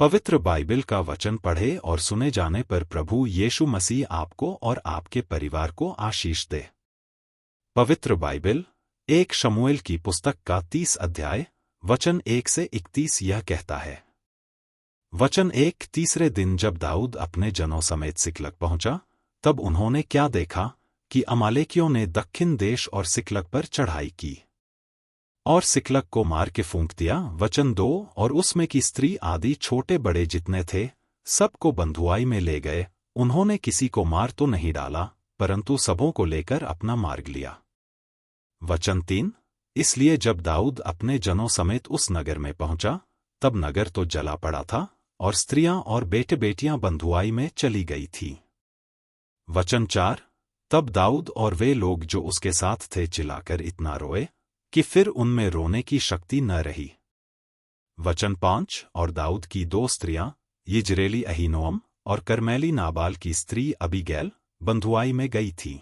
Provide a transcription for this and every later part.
पवित्र बाइबल का वचन पढ़े और सुने जाने पर प्रभु यीशु मसीह आपको और आपके परिवार को आशीष दे। पवित्र बाइबल 1 शमूएल की पुस्तक का 30 अध्याय वचन 1 से 31 यह कहता है। वचन 1 तीसरे दिन जब दाऊद अपने जनों समेत सिकलग पहुंचा, तब उन्होंने क्या देखा कि अमालेकियों ने दक्षिण देश और सिकलग पर चढ़ाई की और सिकलग को मार के फूंक दिया। वचन 2 और उसमें की स्त्री आदि छोटे बड़े जितने थे, सबको बंधुआई में ले गए। उन्होंने किसी को मार तो नहीं डाला, परंतु सबों को लेकर अपना मार्ग लिया। वचन 3 इसलिए जब दाऊद अपने जनों समेत उस नगर में पहुंचा, तब नगर तो जला पड़ा था और स्त्रियां और बेटे बेटियां बंधुआई में चली गई थीं। वचन 4 तब दाऊद और वे लोग जो उसके साथ थे चिल्लाकर इतना रोए कि फिर उनमें रोने की शक्ति न रही। वचन 5 और दाऊद की 2 स्त्रियां यिज्रेली अहीनोअम और कर्मेली नाबाल की स्त्री अबीगैल बंधुआई में गई थीं।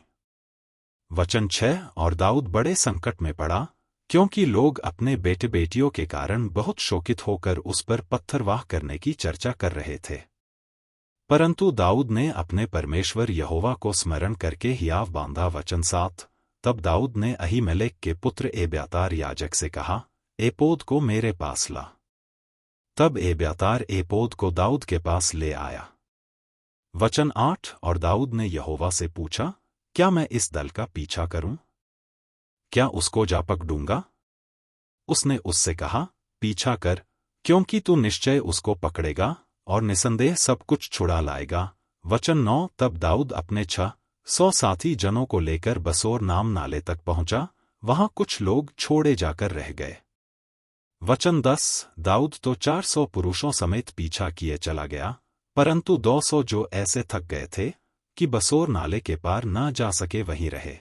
वचन 6 और दाऊद बड़े संकट में पड़ा, क्योंकि लोग अपने बेटे बेटियों के कारण बहुत शोकित होकर उस पर पत्थरवाह करने की चर्चा कर रहे थे। परंतु दाऊद ने अपने परमेश्वर यहोवा को स्मरण करके हियाव बांधा। वचन 7 तब दाऊद ने अहीमेलेक के पुत्र एब्यातार याजक से कहा, एपोद को मेरे पास ला। तब एब्यातार एपोद को दाऊद के पास ले आया। वचन 8 और दाऊद ने यहोवा से पूछा, क्या मैं इस दल का पीछा करूं? क्या उसको जा पकड़ूंगा? उसने उससे कहा, पीछा कर, क्योंकि तू निश्चय उसको पकड़ेगा और निसंदेह सब कुछ छुड़ा लाएगा। वचन 9 तब दाऊद अपने 600 साथी जनों को लेकर बसोर नाम नाले तक पहुंचा। वहां कुछ लोग छोड़े जाकर रह गए। वचन 10 दाऊद तो 400 पुरुषों समेत पीछा किए चला गया, परंतु 200 जो ऐसे थक गए थे कि बसोर नाले के पार न जा सके वहीं रहे।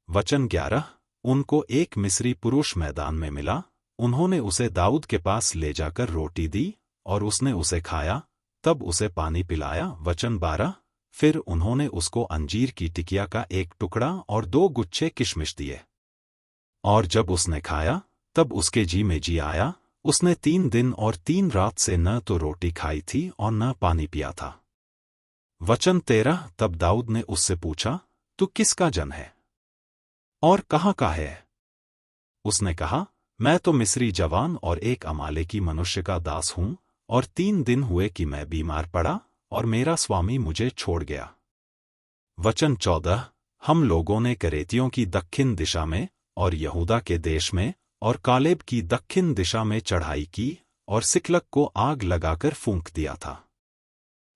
वचन 11 उनको एक मिस्री पुरुष मैदान में मिला। उन्होंने उसे दाऊद के पास ले जाकर रोटी दी और उसने उसे खाया, तब उसे पानी पिलाया। वचन 12 फिर उन्होंने उसको अंजीर की टिकिया का एक टुकड़ा और 2 गुच्छे किशमिश दिए। और जब उसने खाया, तब उसके जी में जी आया। उसने 3 दिन और 3 रात से न तो रोटी खाई थी और न पानी पिया था। वचन 13 तब दाऊद ने उससे पूछा, तू किसका जन है और कहाँ का है? उसने कहा, मैं तो मिस्री जवान और एक अमालेकी मनुष्य का दास हूं, और 3 दिन हुए कि मैं बीमार पड़ा और मेरा स्वामी मुझे छोड़ गया। वचन 14 हम लोगों ने करेतियों की दक्षिण दिशा में और यहूदा के देश में और कालेब की दक्षिण दिशा में चढ़ाई की और सिकलग को आग लगाकर फूंक दिया था।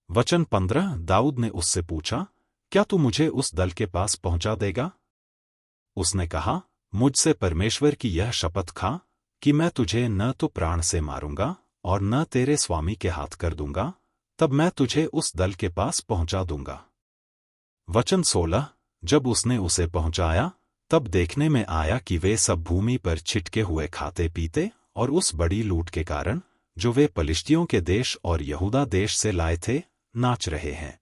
वचन 15 दाऊद ने उससे पूछा, क्या तू मुझे उस दल के पास पहुंचा देगा? उसने कहा, मुझसे परमेश्वर की यह शपथ खा कि मैं तुझे न तो प्राण से मारूंगा और न तेरे स्वामी के हाथ कर दूंगा, तब मैं तुझे उस दल के पास पहुंचा दूंगा। वचन 16 जब उसने उसे पहुंचाया, तब देखने में आया कि वे सब भूमि पर छिटके हुए खाते पीते और उस बड़ी लूट के कारण जो वे पलिश्तियों के देश और यहूदा देश से लाए थे, नाच रहे हैं।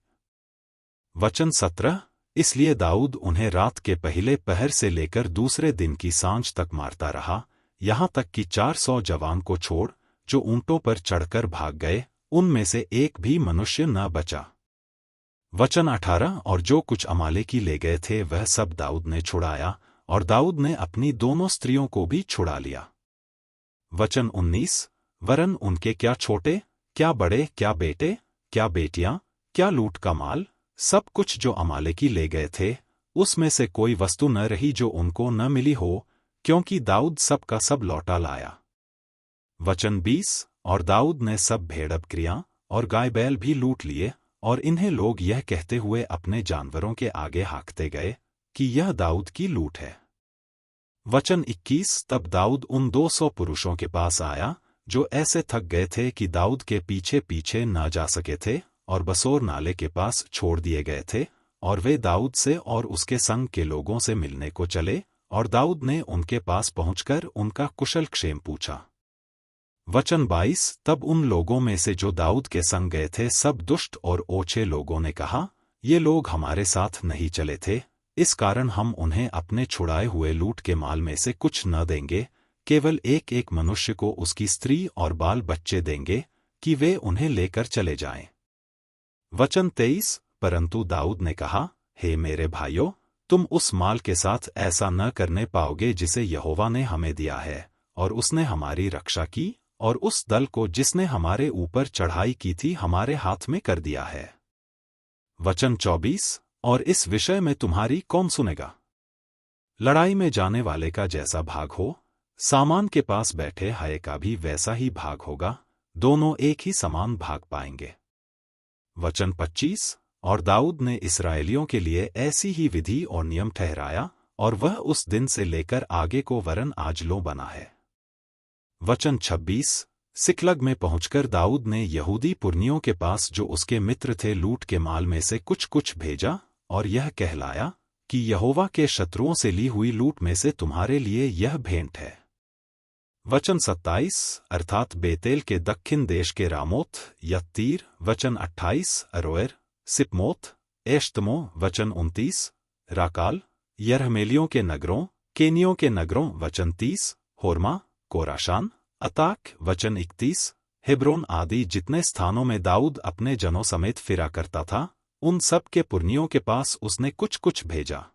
वचन 17 इसलिए दाऊद उन्हें रात के पहले पहर से लेकर दूसरे दिन की सांझ तक मारता रहा, यहां तक कि 400 जवान को छोड़ जो ऊंटों पर चढ़कर भाग गए, उनमें से एक भी मनुष्य न बचा। वचन 18 और जो कुछ अमालेकी ले गए थे वह सब दाऊद ने छुड़ाया, और दाऊद ने अपनी दोनों स्त्रियों को भी छुड़ा लिया। वचन 19 वरन उनके क्या छोटे, क्या बड़े, क्या बेटे, क्या बेटियां, क्या लूट का माल, सब कुछ जो अमालेकी ले गए थे, उसमें से कोई वस्तु न रही जो उनको न मिली हो, क्योंकि दाऊद सब का सब लौटा लाया। वचन 20 और दाऊद ने सब भेड़ बकरियां और गाय बैल भी लूट लिए, और इन्हें लोग यह कहते हुए अपने जानवरों के आगे हाँकते गए कि यह दाऊद की लूट है। वचन 21 तब दाऊद उन 200 पुरुषों के पास आया जो ऐसे थक गए थे कि दाऊद के पीछे पीछे न जा सके थे और बसोर नाले के पास छोड़ दिए गए थे, और वे दाऊद से और उसके संग के लोगों से मिलने को चले, और दाऊद ने उनके पास पहुंचकर उनका कुशल क्षेम पूछा। वचन 22 तब उन लोगों में से जो दाऊद के संग गए थे सब दुष्ट और ओछे लोगों ने कहा, ये लोग हमारे साथ नहीं चले थे, इस कारण हम उन्हें अपने छुड़ाए हुए लूट के माल में से कुछ न देंगे, केवल एक एक मनुष्य को उसकी स्त्री और बाल बच्चे देंगे, कि वे उन्हें लेकर चले जाएं। वचन 23। परंतु दाऊद ने कहा, हे मेरे भाइयों, तुम उस माल के साथ ऐसा न करने पाओगे जिसे यहोवा ने हमें दिया है, और उसने हमारी रक्षा की, और उस दल को जिसने हमारे ऊपर चढ़ाई की थी हमारे हाथ में कर दिया है। वचन 24। और इस विषय में तुम्हारी कौन सुनेगा? लड़ाई में जाने वाले का जैसा भाग हो, सामान के पास बैठे हाय का भी वैसा ही भाग होगा, दोनों एक ही समान भाग पाएंगे। वचन 25। और दाऊद ने इस्राएलियों के लिए ऐसी ही विधि और नियम ठहराया, और वह उस दिन से लेकर आगे को वरन आज लो बना है। वचन 26। सिकलग में पहुंचकर दाऊद ने यहूदी पुरनियों के पास जो उसके मित्र थे लूट के माल में से कुछ कुछ भेजा, और यह कहलाया कि यहोवा के शत्रुओं से ली हुई लूट में से तुम्हारे लिए यह भेंट है। वचन 27। अर्थात बेतेल के दक्षिण देश के रामोत यत्तीर। वचन 28। अरोएर, सिपमोत, एश्तमो। वचन 29। राकाल, यरहमेलियों के नगरों, केनियों के नगरों। वचन 30। होरमा, कोराशान, अताक। वचन 31। हेब्रोन आदि जितने स्थानों में दाऊद अपने जनों समेत फिरा करता था, उन सब के पुरनियों के पास उसने कुछ कुछ भेजा।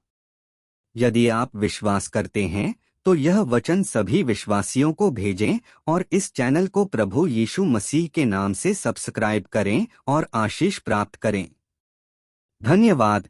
यदि आप विश्वास करते हैं तो यह वचन सभी विश्वासियों को भेजें और इस चैनल को प्रभु यीशु मसीह के नाम से सब्सक्राइब करें और आशीष प्राप्त करें। धन्यवाद।